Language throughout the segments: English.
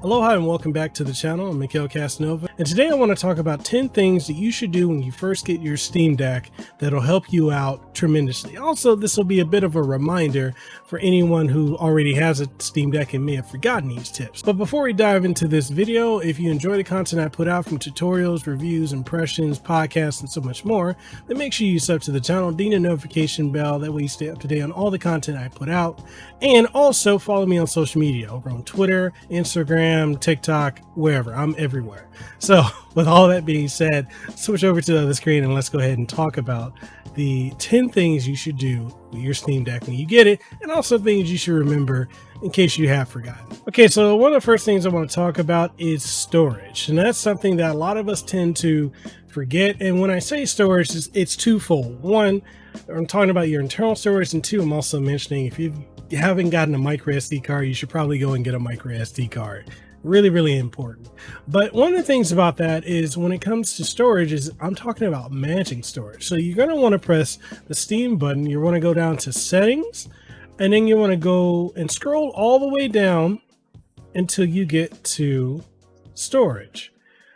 Aloha and welcome back to the channel. I'm Mekel Kasanova, and today I want to talk about 10 things that you should do when you first get your Steam Deck that'll help you out tremendously. Also, this will be a bit of a reminder for anyone who already has a Steam Deck and may have forgotten these tips. But before we dive into this video, if you enjoy the content I put out from tutorials, reviews, impressions, podcasts, and so much more, then make sure you sub to the channel, ding the notification bell, that way you stay up to date on all the content I put out. And also follow me on social media over on Twitter, Instagram, TikTok, wherever. I'm everywhere. So with all that being said, switch over to the other screen and let's go ahead and talk about the 10 things you should do with your Steam Deck when you get it, and also things you should remember in case you have forgotten. Okay, so one of the first things I want to talk about is storage, and that's something that a lot of us tend to forget. And when I say storage, it's twofold. One, I'm talking about your internal storage, and two, I'm also mentioning if you haven't gotten a micro SD card, you should probably go and get a micro SD card. Really important. But one of the things about that is when it comes to storage is I'm talking about managing storage. So you're going to want to press the Steam button. You want to go down to settings, and then you want to go and scroll all the way down until you get to storage.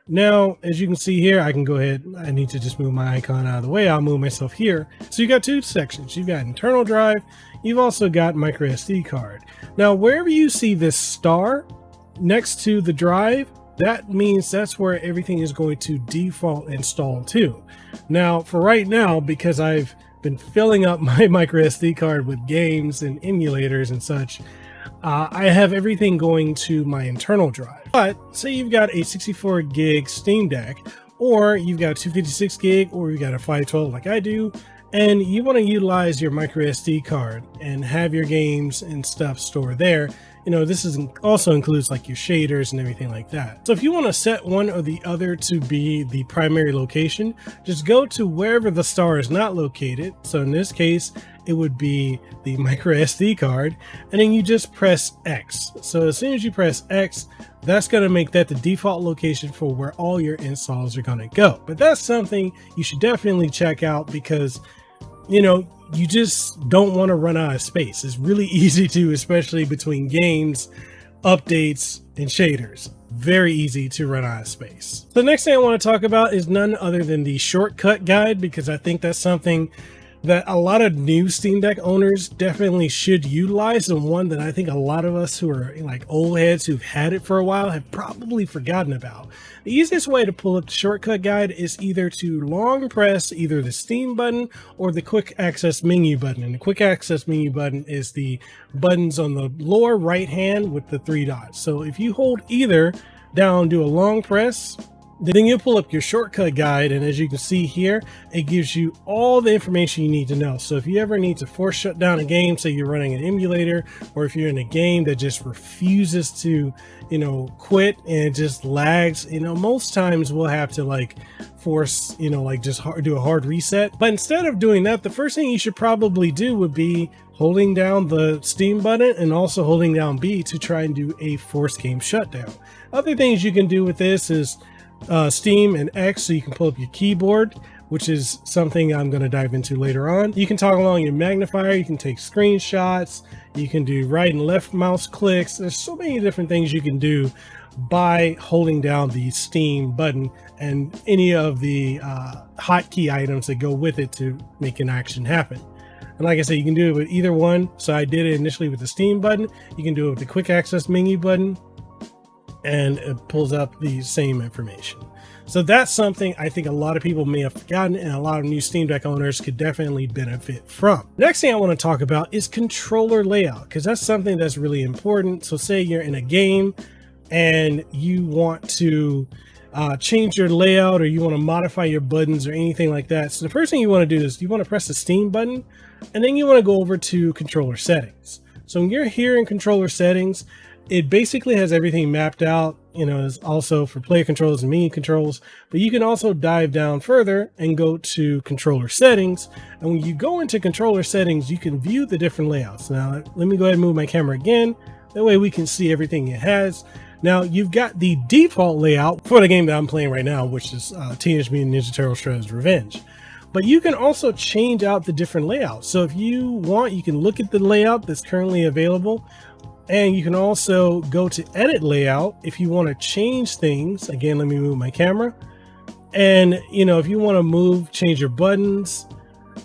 Now, as you can see here, I can go ahead. I need to just move my icon out of the way. I'll move myself here. So you got two sections. You've got internal drive. You've also got micro SD card. Now, wherever you see this star next to the drive, that means that's where everything is going to default install to. Now, for right now, because I've been filling up my micro SD card with games and emulators and such, I have everything going to my internal drive. But say you've got a 64 gig Steam Deck, or you've got a 256 gig, or you've got a 512 like I do, and you want to utilize your micro SD card and have your games and stuff stored there. You know, this also includes like your shaders and everything like that. So if you want to set one or the other to be the primary location, just go to wherever the star is not located. So in this case, it would be the micro SD card, and then you just press X. So as soon as you press X, that's going to make that the default location for where all your installs are going to go. But that's something you should definitely check out because, you know, you just don't want to run out of space. It's really easy to, especially between games, updates, and shaders. Very easy to run out of space. The next thing I want to talk about is none other than the shortcut guide, because I think that's something that a lot of new Steam Deck owners definitely should utilize, and one that I think a lot of us who are like old heads who've had it for a while have probably forgotten about. The easiest way to pull up the shortcut guide is either to long press either the Steam button or the quick access menu button. And the quick access menu button is the buttons on the lower right hand with the three dots. So if you hold either down, do a long press, then you pull up your shortcut guide, and as you can see here, it gives you all the information you need to know. So if you ever need to force shut down a game, say you're running an emulator, or if you're in a game that just refuses to, you know, quit and it just lags, you know, most times we'll have to like force, you know, like just do a hard reset. But instead of doing that, the first thing you should probably do would be holding down the Steam button and also holding down B to try and do a force game shutdown. Other things you can do with this is Steam and X, so you can pull up your keyboard, which is something I'm going to dive into later on. You can toggle along your magnifier, you can take screenshots, you can do right and left mouse clicks. There's so many different things you can do by holding down the Steam button and any of the hotkey items that go with it to make an action happen. And like I said, you can do it with either one. So I did it initially with the Steam button. You can do it with the quick access menu button, and it pulls up the same information. So that's something I think a lot of people may have forgotten, and a lot of new Steam Deck owners could definitely benefit from. Next thing I want to talk about is controller layout, because that's something that's really important. So say you're in a game and you want to change your layout, or you want to modify your buttons or anything like that. So the first thing you want to do is you want to press the Steam button, and then you want to go over to controller settings. So when you're here in controller settings, it basically has everything mapped out. You know, it's also for player controls and menu controls, but you can also dive down further and go to controller settings. And when you go into controller settings, you can view the different layouts. Now, let me go ahead and move my camera again. That way we can see everything it has. Now, you've got the default layout for the game that I'm playing right now, which is Teenage Mutant Ninja Turtles Shredder's Revenge. But you can also change out the different layouts. So if you want, you can look at the layout that's currently available, And you can also go to edit layout if you want to change things. Again, let me move my camera. And if you want to change your buttons,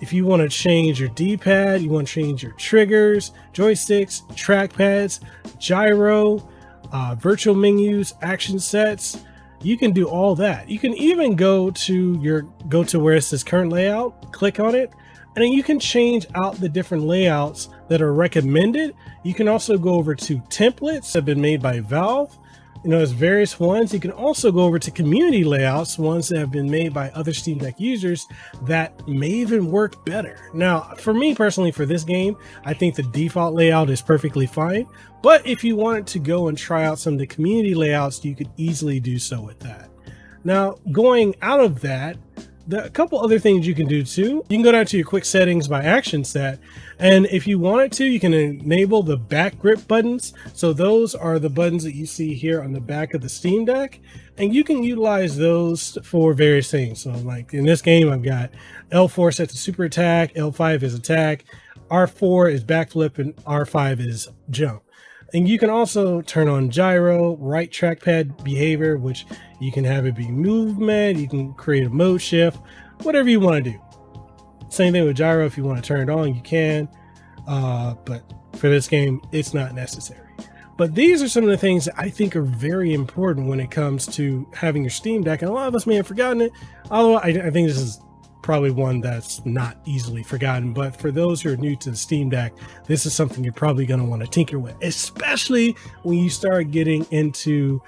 if you want to change your D-pad, you want to change your triggers, joysticks, trackpads, gyro, virtual menus, action sets, you can do all that. You can even go to where it says current layout, click on it, and then you can change out the different layouts that are recommended. You can also go over to templates that have been made by Valve. There's various ones. You can also go over to community layouts, ones that have been made by other Steam Deck users that may even work better. Now, for me personally, for this game, I think the default layout is perfectly fine. But if you wanted to go and try out some of the community layouts, you could easily do so with that. Now, going out of that, a couple other things you can do too. You can go down to your quick settings by action set, and if you wanted to, you can enable the back grip buttons. So those are the buttons that you see here on the back of the Steam Deck, and you can utilize those for various things. So like in this game, I've got L4 set to super attack, L5 is attack, R4 is backflip, and R5 is jump. And you can also turn on gyro, right trackpad behavior, which you can have it be movement. You can create a mode shift, whatever you want to do. Same thing with gyro. If you want to turn it on, you can. But for this game, it's not necessary. But these are some of the things that I think are very important when it comes to having your Steam Deck. And a lot of us may have forgotten it, although I think this is probably one that's not easily forgotten. But for those who are new to the Steam Deck, this is something you're probably going to want to tinker with, especially when you start getting into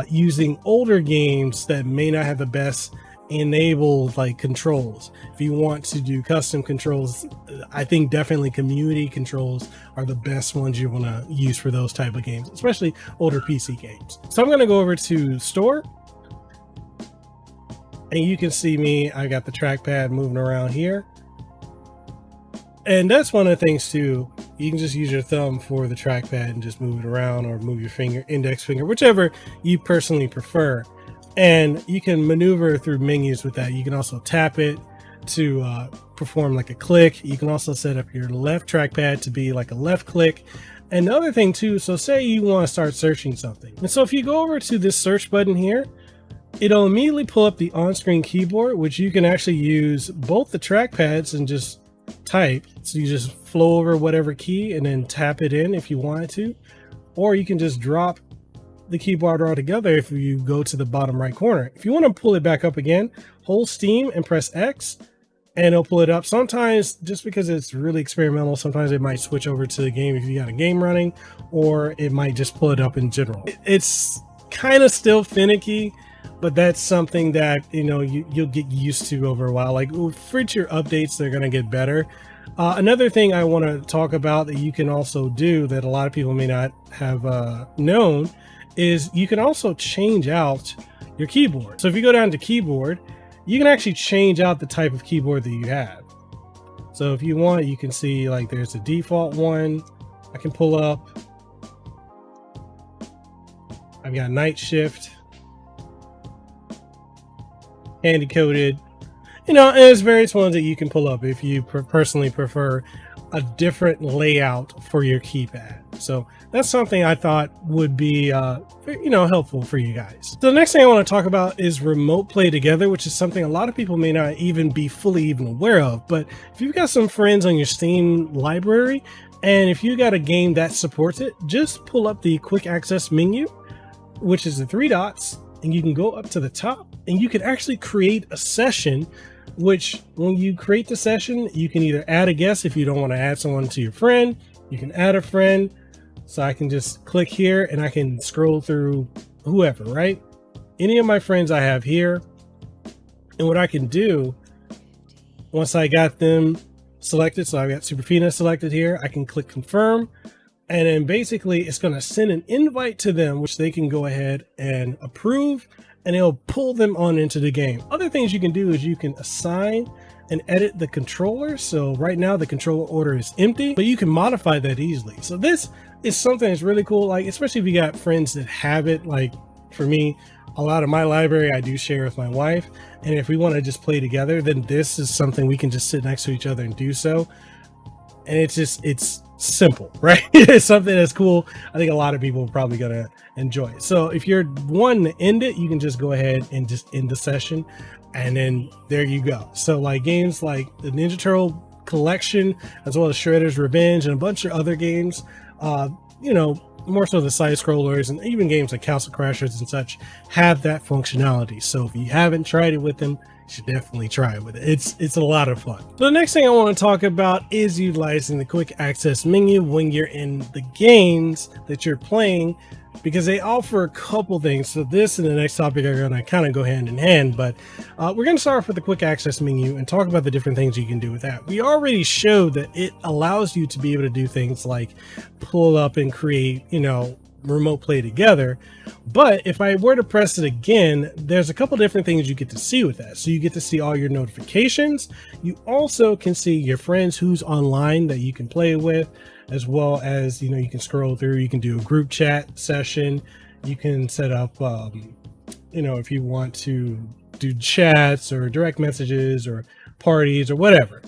using older games that may not have the best enabled controls. If you want to do custom controls, I think definitely community controls are the best ones you want to use for those type of games, especially older PC games. So I'm going to go over to store. And you can see me, I got the trackpad moving around here. And that's one of the things too. You can just use your thumb for the trackpad and just move it around, or move your finger, index finger, whichever you personally prefer. And you can maneuver through menus with that. You can also tap it to perform like a click. You can also set up your left trackpad to be like a left click. And the other thing too, so say you want to start searching something. And so if you go over to this search button here, it'll immediately pull up the on-screen keyboard, which you can actually use both the trackpads and just type. So you just flow over whatever key and then tap it in if you wanted to, or you can just drop the keyboard altogether if you go to the bottom right corner. If you want to pull it back up again, hold Steam and press X and it'll pull it up. Sometimes, just because it's really experimental, sometimes it might switch over to the game if you got a game running, or it might just pull it up in general. It's kind of still finicky, but that's something that you'll get used to over a while. Like for future updates, they're going to get better. Another thing I want to talk about that you can also do that a lot of people may not have known is you can also change out your keyboard. So if you go down to keyboard, you can actually change out the type of keyboard that you have. So if you want, you can see like there's a default one I can pull up. I've got night shift, handy coded, and there's various ones that you can pull up if you personally prefer a different layout for your keypad. So that's something I thought would be helpful for you guys. So the next thing I want to talk about is remote play together, which is something a lot of people may not even be fully aware of. But if you've got some friends on your Steam library, and if you got a game that supports it, just pull up the quick access menu, which is the three dots, and you can go up to the top and you can actually create a session, which when you create the session, you can either add a guest if you don't want to add someone to your friend. You can add a friend. So I can just click here and I can scroll through whoever, right? Any of my friends I have here. And what I can do, once I got them selected, so I've got Superfina selected here, I can click confirm. And then basically it's going to send an invite to them, which they can go ahead and approve, and it'll pull them on into the game. Other things you can do is you can assign and edit the controller. So right now the controller order is empty, but you can modify that easily. So this is something that's really cool, like especially if you got friends that have it. Like for me, a lot of my library I do share with my wife, and if we want to just play together, then this is something we can just sit next to each other and do so. And it's simple, right? It's something that's cool. I think a lot of people are probably gonna enjoy it. So if you're wanting to end it, you can just go ahead and just end the session, and then there you go. So like games like the Ninja Turtle collection, as well as Shredder's Revenge and a bunch of other games, you know, more so the side scrollers, and even games like Castle Crashers and such have that functionality. So if you haven't tried it with them, you should definitely try it with it. It's a lot of fun. So the next thing I want to talk about is utilizing the quick access menu when you're in the games that you're playing, because they offer a couple things. So this and the next topic are going to kind of go hand in hand, but we're going to start off with the quick access menu and talk about the different things you can do with that. We already showed that it allows you to be able to do things like pull up and create, you know, remote play together. But if I were to press it again, there's a couple different things you get to see with that. So you get to see all your notifications. You also can see your friends who's online that you can play with, as well as, you know, you can scroll through, you can do a group chat session, you can set up, you know, if you want to do chats or direct messages or parties or whatever.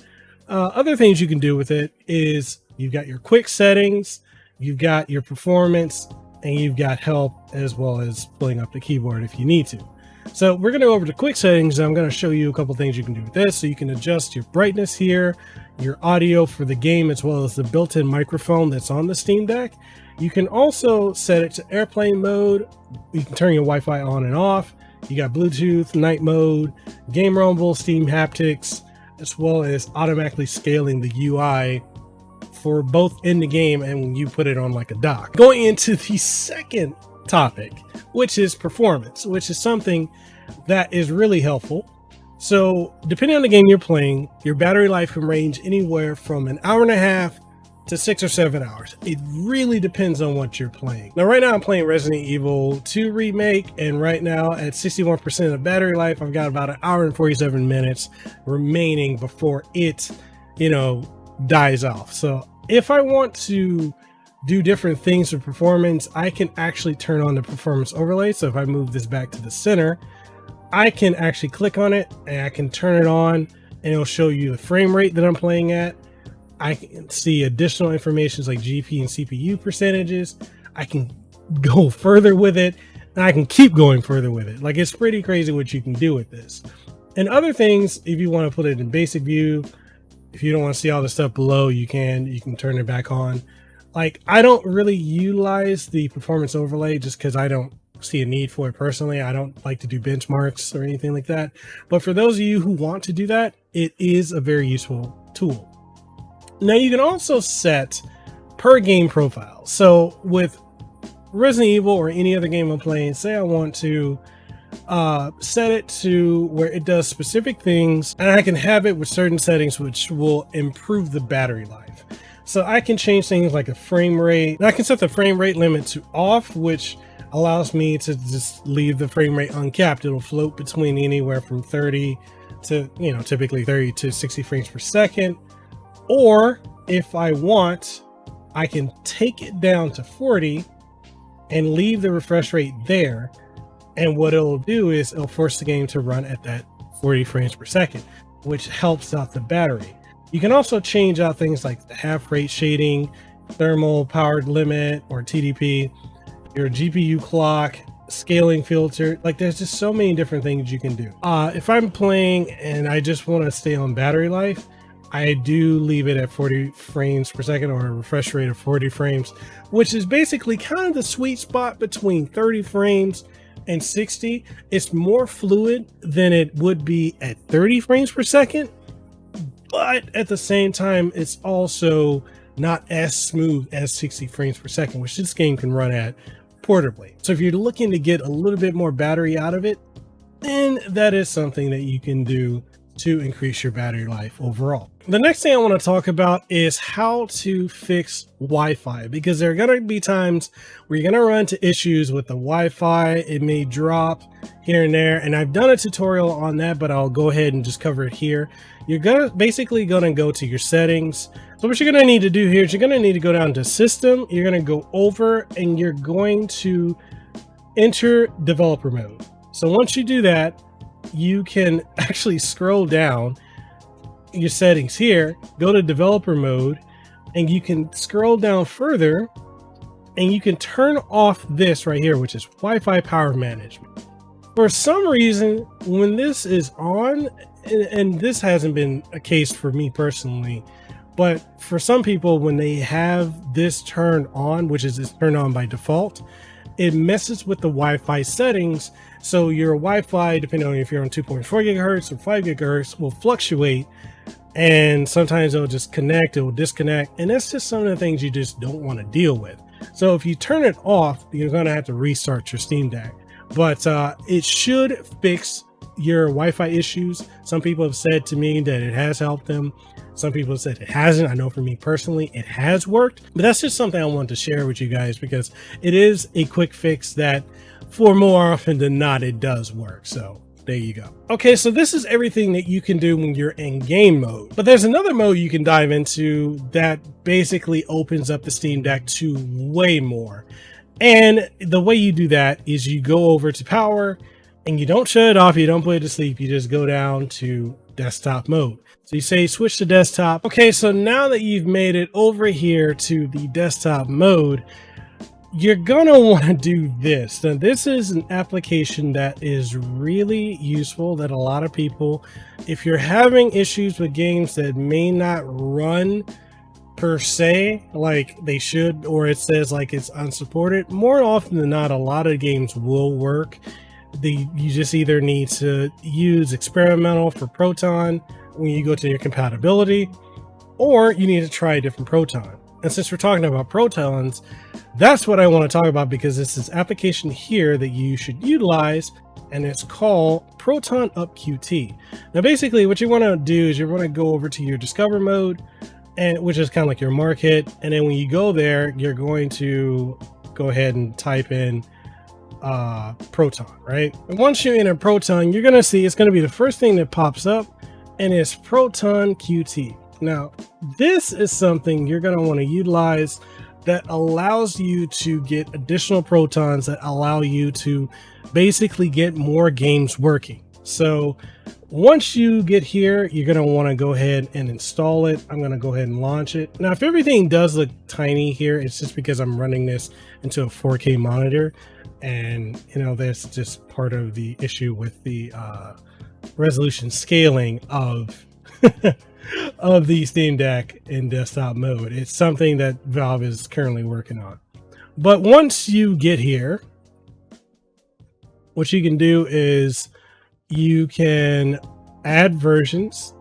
Other things you can do with it is you've got your quick settings, you've got your performance, and you've got help, as well as pulling up the keyboard if you need to. So we're going to go over to quick settings, and I'm going to show you a couple things you can do with this. So you can adjust your brightness here, your audio for the game, as well as the built-in microphone that's on the Steam Deck. You can also set it to airplane mode. You can turn your Wi-Fi on and off. You got Bluetooth, night mode, game rumble, Steam haptics, as well as automatically scaling the UI for both in the game and when you put it on like a dock. Going into the second topic, which is performance, which is something that is really helpful. So depending on the game you're playing, your battery life can range anywhere from an hour and a half to 6 or 7 hours. It really depends on what you're playing. Now, right now I'm playing Resident Evil 2 Remake, and right now at 61% of battery life, I've got about an hour and 47 minutes remaining before it, you know, dies off. So if I want to do different things with performance, I can actually turn on the performance overlay. So if I move this back to the center, I can actually click on it and I can turn it on, and it'll show you the frame rate that I'm playing at. I can see additional information like GP and CPU percentages. I can go further with it, and I can keep going further with it. Like, it's pretty crazy what you can do with this. And other things, if you want to put it in basic view, if you don't want to see all the stuff below, you can turn it back on. Like, I don't really utilize the performance overlay just because I don't see a need for it personally. I don't like to do benchmarks or anything like that. But for those of you who want to do that, it is a very useful tool. Now, you can also set per game profile. So with Resident Evil or any other game I'm playing, say I want to set it to where it does specific things, and I can have it with certain settings which will improve the battery life. So I can change things like a frame rate. And I can set the frame rate limit to off, which allows me to just leave the frame rate uncapped. It'll float between anywhere from 30 to, you know, typically 30 to 60 frames per second. Or if I want, I can take it down to 40 and leave the refresh rate there. And what it'll do is it'll force the game to run at that 40 frames per second, which helps out the battery. You can also change out things like the half rate shading, thermal power limit or TDP, your GPU clock, scaling filter. Like, there's just so many different things you can do. If I'm playing and I just want to stay on battery life, I do leave it at 40 frames per second or a refresh rate of 40 frames, which is basically kind of the sweet spot between 30 frames and 60. It's more fluid than it would be at 30 frames per second, but at the same time, it's also not as smooth as 60 frames per second, which this game can run at portably. So if you're looking to get a little bit more battery out of it, then that is something that you can do to increase your battery life overall. The next thing I want to talk about is how to fix Wi-Fi, because there are going to be times where you're going to run into issues with the Wi-Fi. It may drop here and there, and I've done a tutorial on that, but I'll go ahead and just cover it here. You're basically going to go to your settings. So what you're going to need to do here is you're going to need to go down to System. You're going to go over and you're going to enter developer mode. So once you do that, you can actually scroll down your settings here, go to developer mode, and you can scroll down further and you can turn off this right here, which is Wi-Fi power management. For some reason, when this is on, and this hasn't been a case for me personally, but for some people, when they have this turned on, which is it's turned on by default, it messes with the Wi-Fi settings. So your Wi-Fi, depending on if you're on 2.4 gigahertz or 5 gigahertz, will fluctuate. And sometimes it'll just connect, it will disconnect. And that's just some of the things you just don't want to deal with. So if you turn it off, you're going to have to restart your Steam Deck. But it should fix your Wi-Fi issues. Some people have said to me that it has helped them. Some people have said it hasn't. I know for me personally, it has worked. But that's just something I wanted to share with you guys because it is a quick fix that, for more often than not, it does work. So there you go. Okay, so this is everything that you can do when you're in game mode. But there's another mode you can dive into that basically opens up the Steam Deck to way more. And the way you do that is you go over to power and you don't shut it off. You don't put it to sleep. You just go down to desktop mode. So you say switch to desktop. Okay, so now that you've made it over here to the desktop mode, you're gonna want to do this. Now, this is an application that is really useful that a lot of people, if you're having issues with games that may not run per se like they should, or it says like it's unsupported, more often than not, a lot of games will work. You just either need to use experimental for Proton when you go to your compatibility, or you need to try a different Proton. And since we're talking about Protons, that's what I want to talk about, because it's this application here that you should utilize, and it's called Proton Up QT. Now, basically what you want to do is you want to go over to your Discover mode, and which is kind of like your market. And then when you go there, you're going to go ahead and type in Proton, right? And once you enter Proton, you're going to see it's going to be the first thing that pops up, and it's Proton QT. Now, this is something you're going to want to utilize that allows you to get additional Protons that allow you to basically get more games working. So once you get here, you're going to want to go ahead and install it. I'm going to go ahead and launch it. Now, if everything does look tiny here, it's just because I'm running this into a 4K monitor. And, you know, that's just part of the issue with the resolution scaling of of the Steam Deck in desktop mode. It's something that Valve is currently working on. But once you get here, what you can do is you can add versions.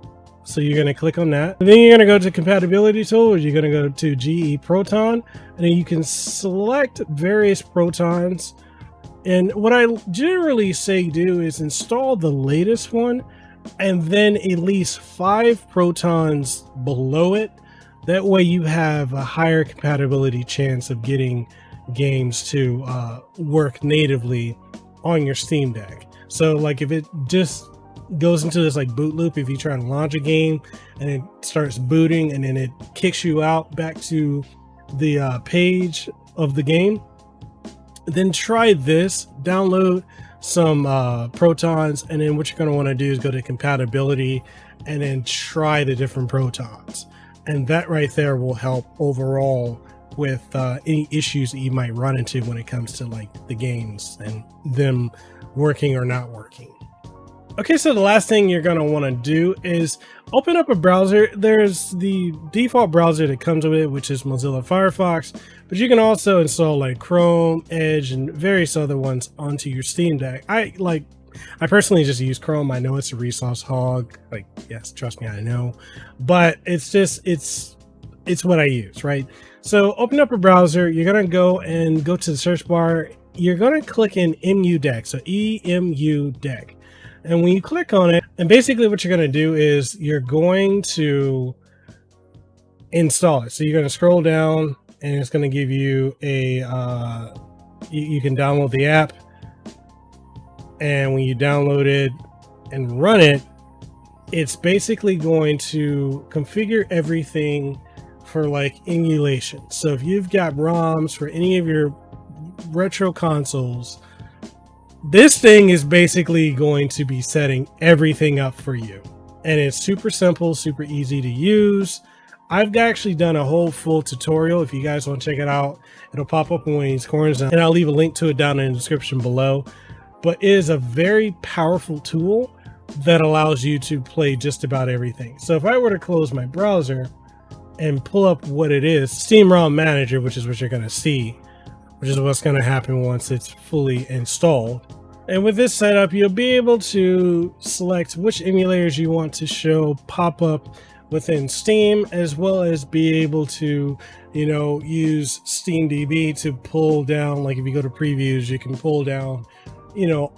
So you're going to click on that. And then you're going to go to compatibility tools. You're going to go to GE Proton, and then you can select various Protons. And what I generally say do is install the latest one, and then at least 5 Protons below it. That way you have a higher compatibility chance of getting games to work natively on your Steam Deck. So like if it just goes into this like boot loop, if you try to launch a game and it starts booting and then it kicks you out back to the page of the game, then try this, download some Protons, and then what you're going to want to do is go to compatibility and then try the different Protons, and that right there will help overall with any issues that you might run into when it comes to like the games and them working or not working. Okay, so the last thing you're going to want to do is open up a browser. There's the default browser that comes with it, which is Mozilla Firefox, but you can also install like Chrome, Edge, and various other ones onto your Steam Deck. I personally just use Chrome. I know it's a resource hog. Like, yes, trust me, I know, but it's just, it's what I use, right? So open up a browser. You're going to go to the search bar. You're going to click in Emudeck. So Emudeck. And when you click on it, and basically what you're going to do is you're going to install it. So you're going to scroll down, and it's going to give you a, you can download the app. And when you download it and run it, it's basically going to configure everything for like emulation. So if you've got ROMs for any of your retro consoles, this thing is basically going to be setting everything up for you. And it's super simple, super easy to use. I've actually done a whole full tutorial. If you guys want to check it out, it'll pop up in one of these corners, and I'll leave a link to it down in the description below. But it is a very powerful tool that allows you to play just about everything. So if I were to close my browser and pull up what it is, Steam ROM Manager, which is what you're going to see, which is what's going to happen once it's fully installed. And with this setup, you'll be able to select which emulators you want to show pop up within Steam, as well as be able to, use SteamDB to pull down, like if you go to previews, you can pull down,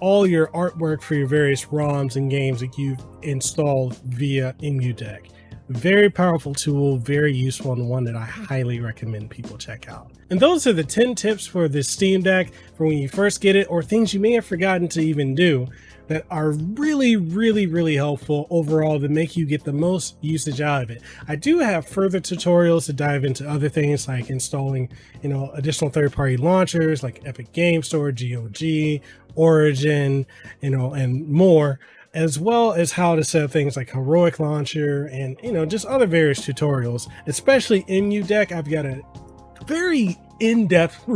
all your artwork for your various ROMs and games that you've installed via Emudeck. Very powerful tool, very useful, and one that I highly recommend people check out. And those are the 10 tips for this Steam Deck for when you first get it, or things you may have forgotten to even do that are really, really, really helpful overall to make you get the most usage out of it. I do have further tutorials to dive into other things like installing, additional third-party launchers like Epic Game Store, GOG, Origin, and more, as well as how to set up things like Heroic Launcher and, just other various tutorials, especially Emudeck. I've got a very in-depth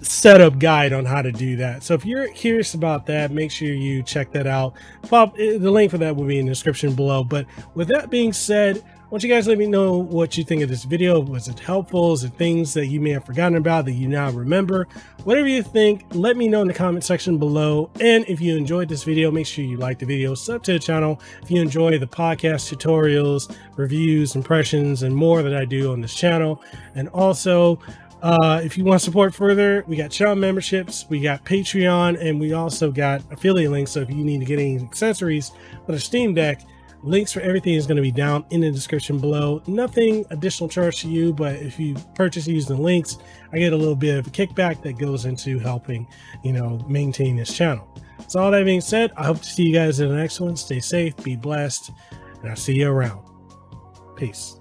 setup guide on how to do that. So if you're curious about that, make sure you check that out. The link for that will be in the description below. But with that being said, I want you guys to let me know what you think of this video. Was it helpful? Is it things that you may have forgotten about that you now remember? Whatever you think, let me know in the comment section below. And if you enjoyed this video, make sure you like the video, sub to the channel. If you enjoy the podcast tutorials, reviews, impressions, and more that I do on this channel. And also, if you want to support further, we got channel memberships, we got Patreon, and we also got affiliate links. So if you need to get any accessories for the Steam Deck, links for everything is going to be down in the description below. Nothing additional charge to you, but if you purchase using the links, I get a little bit of a kickback that goes into helping, maintain this channel. So all that being said, I hope to see you guys in the next one. Stay safe, be blessed, and I'll see you around. Peace.